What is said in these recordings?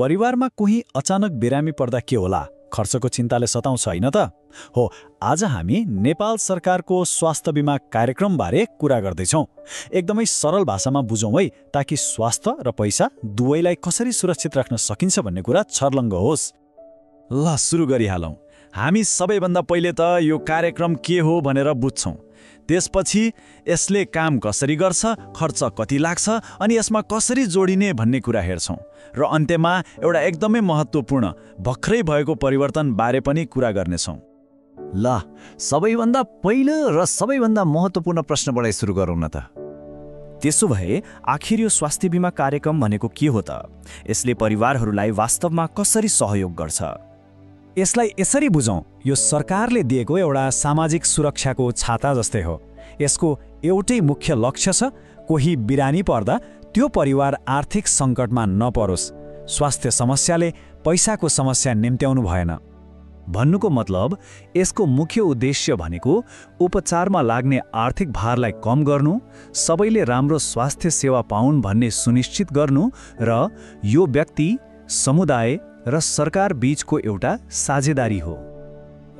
परिवारमा कोही अचानक बिरामी पर्दा के होला, खर्चको चिन्ताले सताउँछ हैन त? हो, आज हामी नेपाल सरकारको स्वास्थ्य बीमा कार्यक्रमबारे कुरा गर्दैछौँ। एकदमै सरल भाषामा बुझौँ है, ताकि स्वास्थ्य र पैसा दुवैलाई कसरी सुरक्षित राख्न सकिन्छ भन्ने कुरा छर्लङ्ग होस्। ल सुरु गरिहालौँ। हामी सबैभन्दा पहिले त यो कार्यक्रम के हो भनेर बुझ्छौँ। त्यसपछि यसले काम कसरी गर्छ, खर्च कति लाग्छ अनि यसमा कसरी जोडिने भन्ने कुरा हेर्छौँ। र अन्त्यमा एउटा एकदमै महत्त्वपूर्ण भर्खरै भएको परिवर्तन बारे पनि कुरा गर्नेछौँ। ल सबैभन्दा पहिलो र सबैभन्दा महत्त्वपूर्ण प्रश्नबाटै सुरु गरौँ न त। त्यसो भए आखिर यो स्वास्थ्य बीमा कार्यक्रम भनेको के हो त? यसले परिवारहरूलाई वास्तवमा कसरी सहयोग गर्छ? यसलाई यसरी बुझौँ, यो सरकारले दिएको एउटा सामाजिक सुरक्षाको छाता जस्तै हो। यसको एउटै मुख्य लक्ष्य छ, कोही बिरामी पर्दा त्यो परिवार आर्थिक सङ्कटमा नपरोस्। स्वास्थ्य समस्याले पैसाको समस्या निम्त्याउनु भएन। भन्नुको मतलब यसको मुख्य उद्देश्य भनेको उपचारमा लाग्ने आर्थिक भारलाई कम गर्नु, सबैले राम्रो स्वास्थ्य सेवा पाउन् भन्ने सुनिश्चित गर्नु र यो व्यक्ति, समुदाय र सरकार बीचको एउटा साझेदारी हो।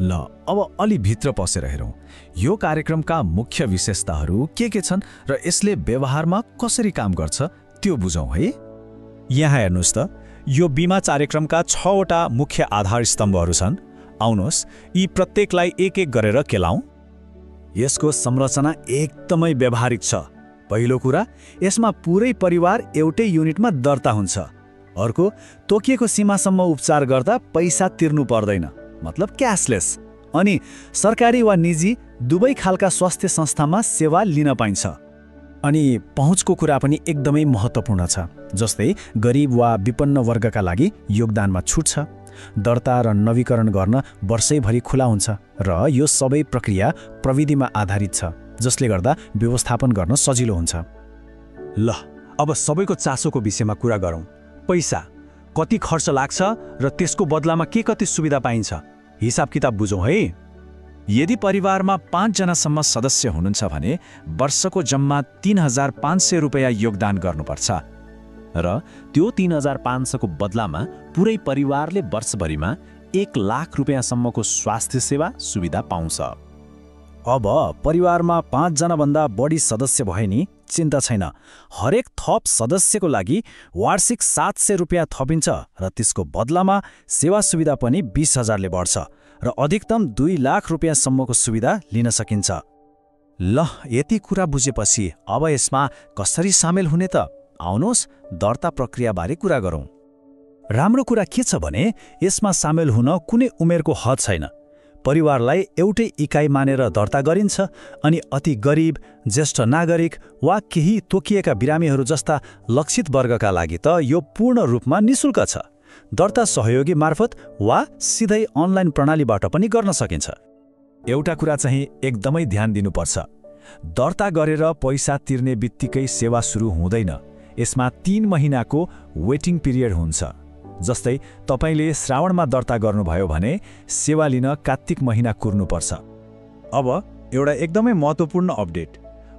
ल अब अलि भित्र पसेर हेरौँ। यो कार्यक्रमका मुख्य विशेषताहरू के छन् र यसले व्यवहारमा कसरी काम गर्छ त्यो बुझौँ है। यहाँ हेर्नुहोस् त, यो बीमा कार्यक्रमका 6वटा मुख्य आधार स्तम्भहरू छन्। आउनुहोस् यी प्रत्येकलाई एक एक गरेर केलाउँ। यसको संरचना एकदमै व्यावहारिक छ। पहिलो कुरा, यसमा पुरै परिवार एउटै युनिटमा दर्ता हुन्छ। अर्को, तोकिएको सीमासम्म उपचार गर्दा पैसा तिर्नु पर्दैन, मतलब क्यासलेस। अनि सरकारी वा निजी दुवै खालका स्वास्थ्य संस्थामा सेवा लिन पाइन्छ। अनि पहुँचको कुरा पनि एकदमै महत्त्वपूर्ण छ। जस्तै गरिब वा विपन्न वर्गका लागि योगदानमा छुट छ। दर्ता र नवीकरण गर्न वर्षैभरि खुला हुन्छ र यो सबै प्रक्रिया प्रविधिमा आधारित छ, जसले गर्दा व्यवस्थापन गर्न सजिलो हुन्छ। ल अब सबैको चासोको विषयमा कुरा गरौँ। पैसा कति खर्च लाग्छ र त्यसको बदलामा के कति सुविधा पाइन्छ, हिसाब किताब बुझौँ है। यदि परिवारमा 5 जनासम्म सदस्य हुनुहुन्छ भने वर्षको जम्मा 3500 रुपैयाँ योगदान गर्नुपर्छ र त्यो 3500 को बदलामा पुरै परिवारले वर्षभरिमा 1 लाख रुपैयाँसम्मको स्वास्थ्य सेवा सुविधा पाउँछ। अब परिवारमा 5 जनाभन्दा बढी सदस्य भए नि चिन्ता छैन। हरेक थप सदस्यको लागि वार्षिक 700 रुपैयाँ थपिन्छ र त्यसको बदलामा सेवा सुविधा पनि 20,000ले बढ्छ र अधिकतम 2 लाख रुपैयाँसम्मको सुविधा लिन सकिन्छ। ल यति कुरा बुझेपछि अब यसमा कसरी सामेल हुने त? आउनुहोस् दर्ता प्रक्रियाबारे कुरा गरौँ। राम्रो कुरा के छ भने यसमा सामेल हुन कुनै उमेरको हद छैन। परिवारलाई एउटै इकाइ मानेर दर्ता गरिन्छ अनि अति गरिब, ज्येष्ठ नागरिक वा केही तोकिएका बिरामीहरू जस्ता लक्षित वर्गका लागि त यो पूर्ण रूपमा निशुल्क छ। दर्ता सहयोगी मार्फत वा सिधै अनलाइन प्रणालीबाट पनि गर्न सकिन्छ। एउटा कुरा चाहिँ एकदमै ध्यान दिनुपर्छ, दर्ता गरेर पैसा तिर्ने बित्तिकै सेवा सुरु हुँदैन। यसमा 3 महिनाको वेटिङ पिरियड हुन्छ। जस्तै तपाईले श्रावणमा दर्ता गर्नुभयो भने सेवा लिन कार्तिक महिना कुर्नुपर्छ। अब एउटा एकदमै महत्त्वपूर्ण अपडेट,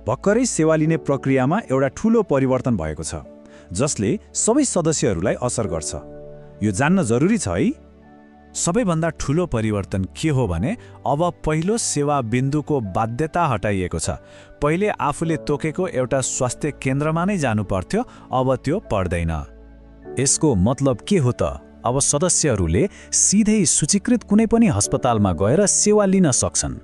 भर्खरै सेवा लिने प्रक्रियामा एउटा ठूलो परिवर्तन भएको छ, जसले सबै सदस्यहरूलाई असर गर्छ। यो जान्न जरुरी छ है। सबैभन्दा ठूलो परिवर्तन के हो भने अब पहिलो सेवा बिन्दुको बाध्यता हटाइएको छ। पहिले आफूले तोकेको एउटा स्वास्थ्य केन्द्रमा नै जानु पर्थ्यो, अब त्यो पर्दैन। यसको मतलब के हो त? अब सदस्यहरूले सिधै सूचीकृत कुनै पनि अस्पतालमा गएर सेवा लिन सक्छन्।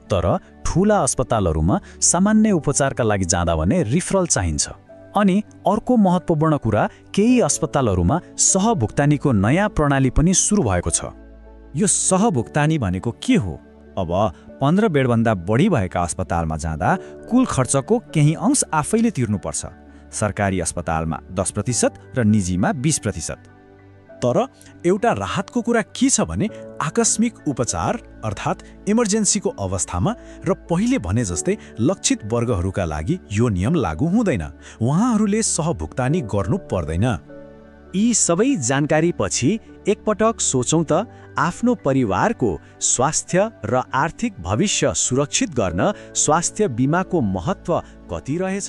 तर ठूला अस्पतालहरूमा सामान्य उपचारका लागि जाँदा भने रिफरल चाहिन्छ। अनि अर्को महत्त्वपूर्ण कुरा, केही अस्पतालहरूमा सहभुक्तानीको नयाँ प्रणाली पनि सुरु भएको छ। यो सहभुक्तानी भनेको के हो? अब 15 बेडभन्दा बढी भएका अस्पतालमा जाँदा कुल खर्चको केही अंश आफैले तिर्नुपर्छ। सरकारी अस्पतालमा 10% र निजीमा 20%। तर एउटा राहतको कुरा के छ भने आकस्मिक उपचार अर्थात् इमर्जेन्सीको अवस्थामा र पहिले भने जस्तै लक्षित वर्गहरूका लागि यो नियम लागू हुँदैन। उहाँहरूले सहभुक्तानी गर्नु पर्दैन। यी सबै जानकारी पछि एकपटक सोचौं त, आफ्नो परिवारको स्वास्थ्य र आर्थिक भविष्य सुरक्षित गर्न स्वास्थ्य बीमाको महत्त्व कति रहेछ?